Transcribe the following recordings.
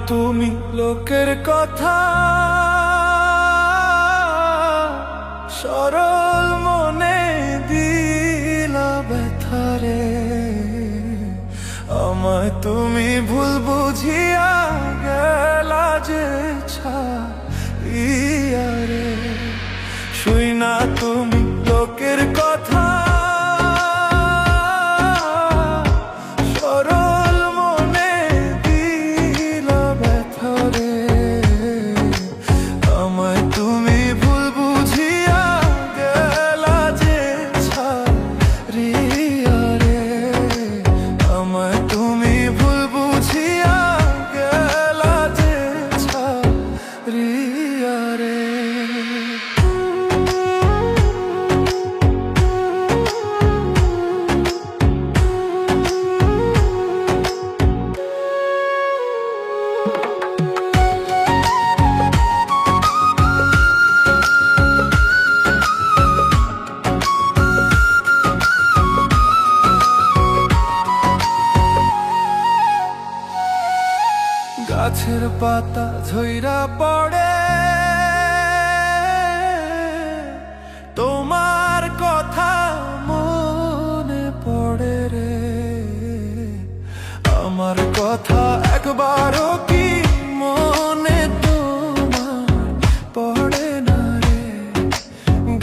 তুমি লোকের কথা সরল মনে দিলা ব্যথারে, আমায় তুমি ভুল বুঝিয়া গেলা যে ছাইয়ারে। শুই না তুমি লোকের কথা গাছের পাতা ঝইরা পড়ে তোমার কথা মনে পড়ে রে, আমার কথা একবারও কি মনে তোমার পড়ে না রে।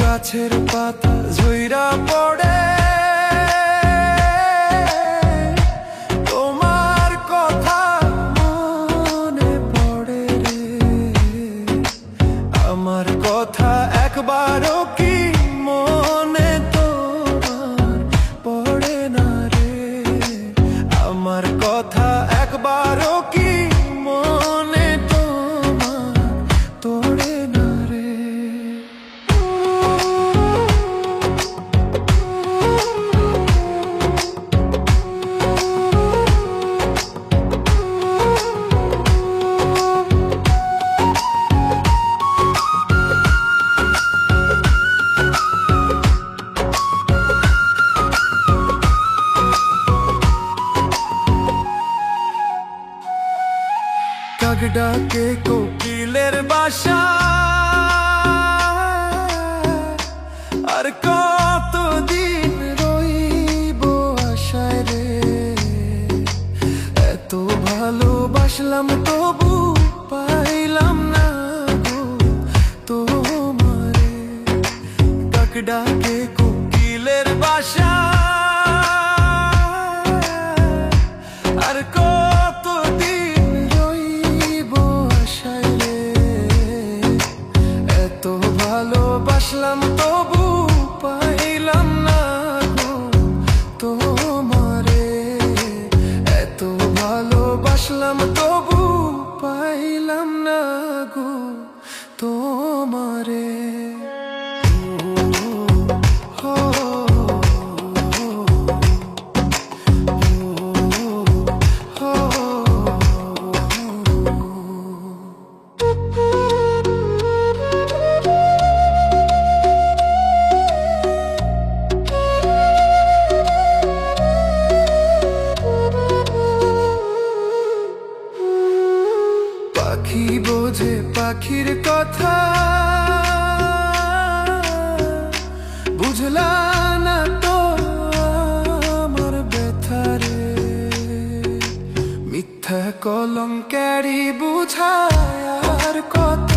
গাছের পাতা ঝইরা পড়ে আমার কথা একবারও কি মনে তোমার পড়ে না রে, আমার কথা একবারও কি মনে তোমার পড়ে না রে। কাক ডাকে কোকিলের বাসা, আর কতদিন রইব আশায় রে। এত ভালোবাসলাম তবু পাইলাম না গো তোমারে। কাক ডাকে কোকিলের বাসা, আর ভালোবাসলাম তবু পাইলাম না গো তোমারে। এত ভালোবাসলাম তবু পাইলাম না গো তোমারে। পাখি বোঝে পাখির কথা, বুঝলা না তো আমার ব্যথারে। মিথ্যা কলঙ্কেরই বুঝায় আর কত